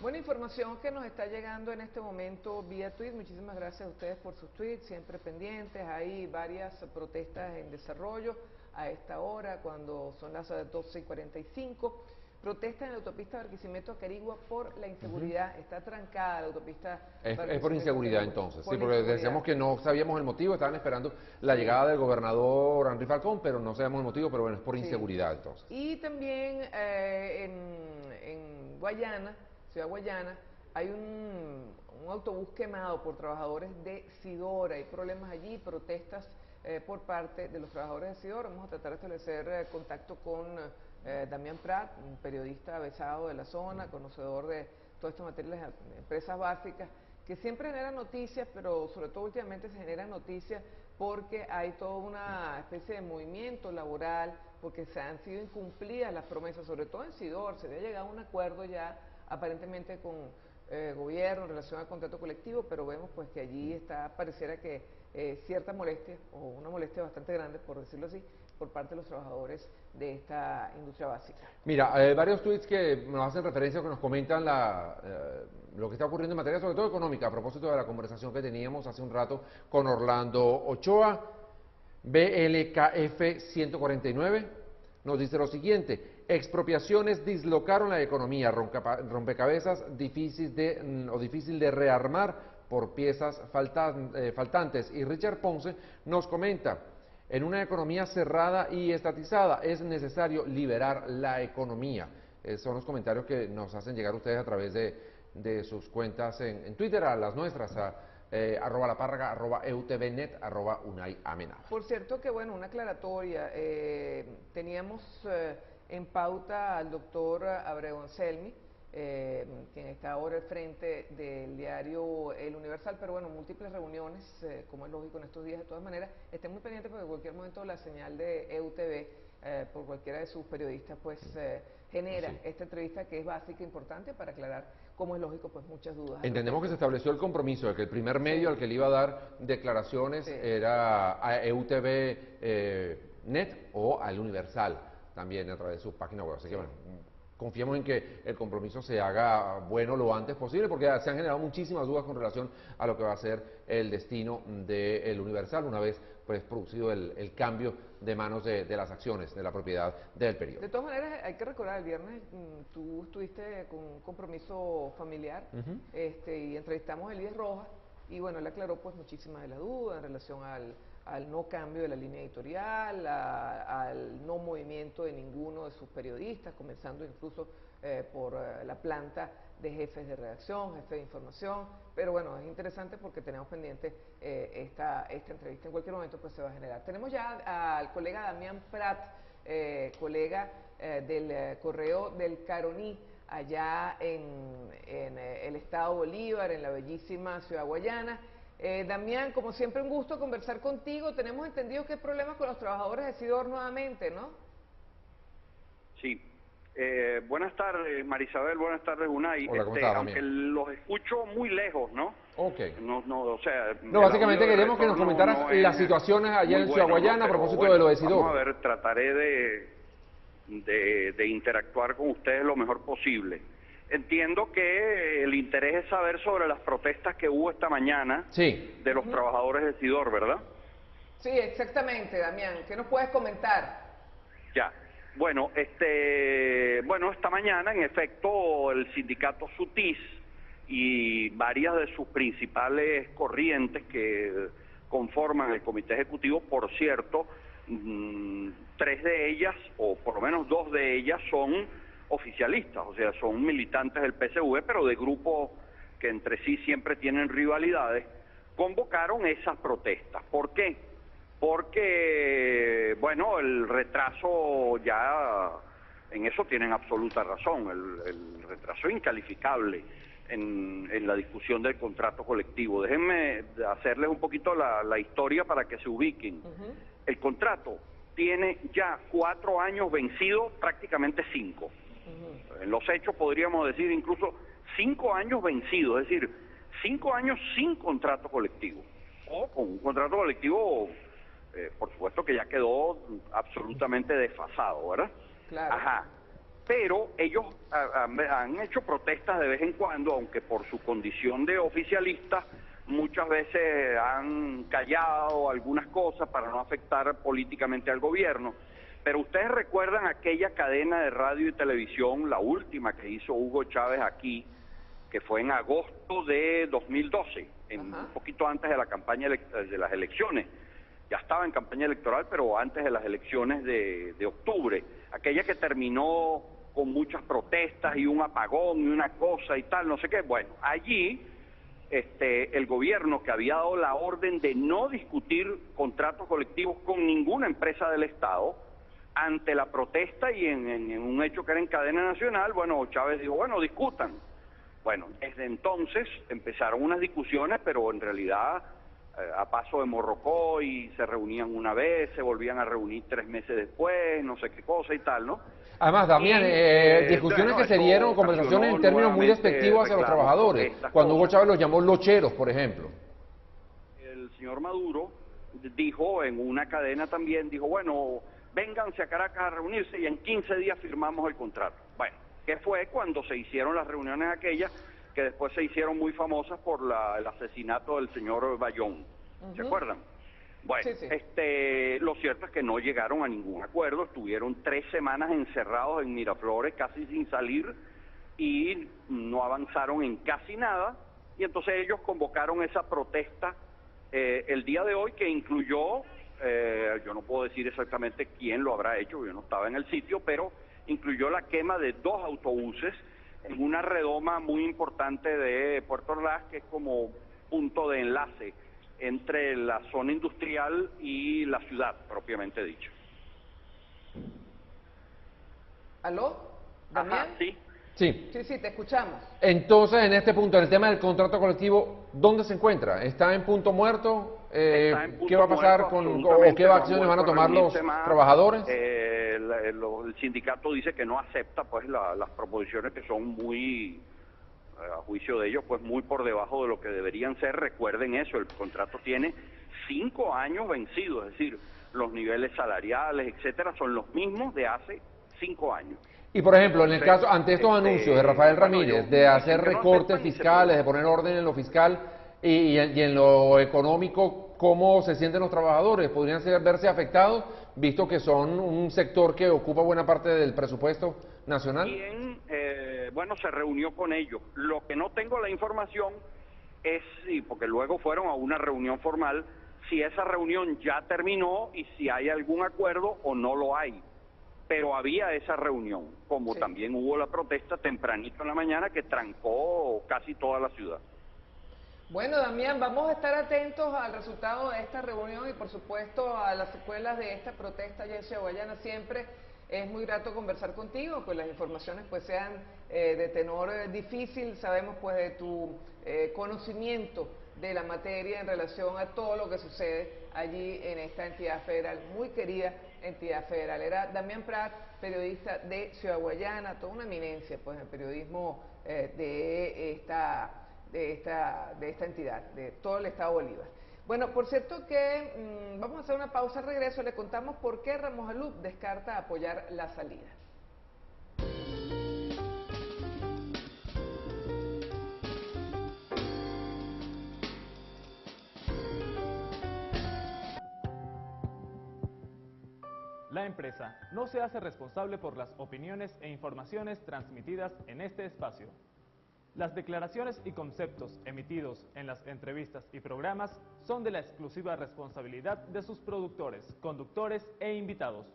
Bueno, información que nos está llegando en este momento vía tweet. Muchísimas gracias a ustedes por sus tweets, siempre pendientes. Hay varias protestas en desarrollo a esta hora, cuando son las 12:45. Protesta en la autopista Barquisimeto a Carigua por la inseguridad. Está trancada la autopista Barquisimeto. Es por inseguridad entonces, por sí, porque inseguridad. decíamos que no sabíamos el motivo, estaban esperando la llegada del gobernador Henry Falcón, pero no sabemos el motivo, pero bueno, es por inseguridad entonces. Y también en Guayana, Ciudad Guayana, hay un autobús quemado por trabajadores de Sidor. Hay problemas allí, protestas por parte de los trabajadores de Sidor. Vamos a tratar de establecer contacto con Damián Prat, un periodista avesado de la zona, conocedor de todas estas materias de empresas básicas, que siempre generan noticias, pero sobre todo últimamente se generan noticias porque hay toda una especie de movimiento laboral, porque se han sido incumplidas las promesas, sobre todo en Sidor. Se había llegado a un acuerdo ya aparentemente con gobierno en relación al contrato colectivo, pero vemos pues que allí está, pareciera que cierta molestia, o una molestia bastante grande, por decirlo así, por parte de los trabajadores de esta industria básica. Mira, varios tweets que nos hacen referencia, que nos comentan lo que está ocurriendo en materia, sobre todo económica, a propósito de la conversación que teníamos hace un rato con Orlando Ochoa. BLKF 149 nos dice lo siguiente: expropiaciones dislocaron la economía, rompecabezas difícil de rearmar por piezas faltantes. Y Richard Ponce nos comenta: en una economía cerrada y estatizada es necesario liberar la economía. Son los comentarios que nos hacen llegar ustedes a través de sus cuentas en Twitter, a las nuestras, a @lapárraga, @eutvnet, @unayamenab. Por cierto que, bueno, una aclaratoria, teníamos en pauta al doctor Abreu Anselmi, quien está ahora al frente del diario El Universal, pero bueno, múltiples reuniones, como es lógico en estos días. De todas maneras, estén muy pendientes porque en cualquier momento la señal de EUTV, por cualquiera de sus periodistas, pues genera esta entrevista, que es básica e importante para aclarar, como es lógico, pues muchas dudas. Entendemos que se estableció el compromiso de que el primer medio al que le iba a dar declaraciones era a EUTV Net o al Universal, también a través de su página web. Así que bueno, confiemos en que el compromiso se haga bueno lo antes posible, porque se han generado muchísimas dudas con relación a lo que va a ser el destino del Universal una vez pues producido el cambio de manos de las acciones, de la propiedad del periódico. De todas maneras, hay que recordar, el viernes tú estuviste con un compromiso familiar, y entrevistamos a Elías Rojas, y bueno, él aclaró pues muchísimas de las dudas en relación al no cambio de la línea editorial, al no movimiento de ninguno de sus periodistas, comenzando incluso por la planta de jefes de redacción, jefes de información. Pero bueno, es interesante porque tenemos pendiente esta entrevista. En cualquier momento pues se va a generar. Tenemos ya al colega Damián Prat, colega del Correo del Caroní, allá en el estado Bolívar, en la bellísima ciudad guayana. Damián, como siempre, un gusto conversar contigo. Tenemos entendido que hay problemas con los trabajadores de Sidor nuevamente, ¿no? Sí. Buenas tardes, Marisabel, buenas tardes, Unay. Hola, ¿cómo estás, aunque los escucho muy lejos, ¿no? Ok. O sea, no, básicamente queremos que nos comentaras las situaciones allá en Ciudad Guayana, a propósito de lo de Sidor. Vamos a ver, trataré de interactuar con ustedes lo mejor posible. Entiendo que el interés es saber sobre las protestas que hubo esta mañana de los trabajadores de Sidor, ¿verdad? Sí, exactamente, Damián. ¿Qué nos puedes comentar? Ya. Bueno, esta mañana, en efecto, el sindicato SUTIS y varias de sus principales corrientes que conforman el comité ejecutivo, por cierto, 3 de ellas, o por lo menos 2 de ellas, son oficialistas, o sea, son militantes del PSV, pero de grupos que entre sí siempre tienen rivalidades, convocaron esas protestas. ¿Por qué? Porque, bueno, el retraso ya, en eso tienen absoluta razón, el retraso incalificable en la discusión del contrato colectivo. Déjenme hacerles un poquito la historia para que se ubiquen. El contrato tiene ya 4 años vencido, prácticamente 5. En los hechos podríamos decir incluso 5 años vencidos, es decir, 5 años sin contrato colectivo, o con un contrato colectivo, por supuesto que ya quedó absolutamente desfasado, ¿verdad? Claro. Ajá. pero ellos han hecho protestas de vez en cuando, aunque por su condición de oficialistas muchas veces han callado algunas cosas para no afectar políticamente al gobierno. Pero ustedes recuerdan aquella cadena de radio y televisión, la última que hizo Hugo Chávez aquí, que fue en agosto de 2012, un poquito antes de la campaña de las elecciones. Ya estaba en campaña electoral, pero antes de las elecciones de octubre. Aquella que terminó con muchas protestas y un apagón y una cosa y tal, no sé qué. Bueno, allí el gobierno, que había dado la orden de no discutir contratos colectivos con ninguna empresa del Estado, ante la protesta y en un hecho que era en cadena nacional, bueno, Chávez dijo, bueno, discutan. Bueno, desde entonces empezaron unas discusiones, pero en realidad a paso de morrocó, y se reunían una vez, se volvían a reunir 3 meses después, no sé qué cosa y tal, ¿no? Además, Damián, discusiones que se dieron, conversaciones en términos muy despectivos hacia los trabajadores, cuando Hugo Chávez los llamó locheros, por ejemplo. El señor Maduro dijo en una cadena también, dijo, bueno, vénganse a Caracas a reunirse y en 15 días firmamos el contrato. Bueno, que fue cuando se hicieron las reuniones aquellas, que después se hicieron muy famosas por el asesinato del señor Bayón. ¿Se acuerdan? Bueno, sí. Lo cierto es que no llegaron a ningún acuerdo, estuvieron 3 semanas encerrados en Miraflores, casi sin salir, y no avanzaron en casi nada, y entonces ellos convocaron esa protesta el día de hoy, que incluyó, yo no puedo decir exactamente quién lo habrá hecho, yo no estaba en el sitio, pero incluyó la quema de 2 autobuses en una redoma muy importante de Puerto Ordaz, que es como punto de enlace entre la zona industrial y la ciudad, propiamente dicho. ¿Aló? ¿Damián? Ajá, sí. Sí. Sí, te escuchamos. Entonces, en este punto, en el tema del contrato colectivo, ¿dónde se encuentra? ¿Está en punto muerto? ¿Qué va a pasar o qué acciones van a tomar los trabajadores? El sindicato dice que no acepta pues las proposiciones, que son muy, a juicio de ellos, pues muy por debajo de lo que deberían ser. Recuerden eso, el contrato tiene 5 años vencidos, es decir, los niveles salariales, etcétera, son los mismos de hace 5 años. Y por ejemplo, en el caso, ante estos anuncios de Rafael Ramírez, de hacer recortes fiscales, de poner orden en lo fiscal y en lo económico, ¿cómo se sienten los trabajadores? ¿Podrían verse afectados, visto que son un sector que ocupa buena parte del presupuesto nacional? Bien, bueno, se reunió con ellos. Lo que no tengo la información es si, porque luego fueron a una reunión formal, si esa reunión ya terminó y si hay algún acuerdo o no lo hay. Pero había esa reunión, como también hubo la protesta tempranito en la mañana que trancó casi toda la ciudad. Bueno, Damián, vamos a estar atentos al resultado de esta reunión y por supuesto a las secuelas de esta protesta allá en Ciudad Guayana. Siempre es muy grato conversar contigo, pues las informaciones pues sean de tenor difícil. Sabemos pues de tu conocimiento de la materia en relación a todo lo que sucede allí en esta entidad federal, muy querida entidad federal. Era Damián Prat, periodista de Ciudad Guayana, toda una eminencia pues en el periodismo de esta entidad, de todo el estado Bolívar. Bueno, por cierto que vamos a hacer una pausa, al regreso le contamos por qué Ramos Alup descarta apoyar la salida. La empresa no se hace responsable por las opiniones e informaciones transmitidas en este espacio. Las declaraciones y conceptos emitidos en las entrevistas y programas son de la exclusiva responsabilidad de sus productores, conductores e invitados.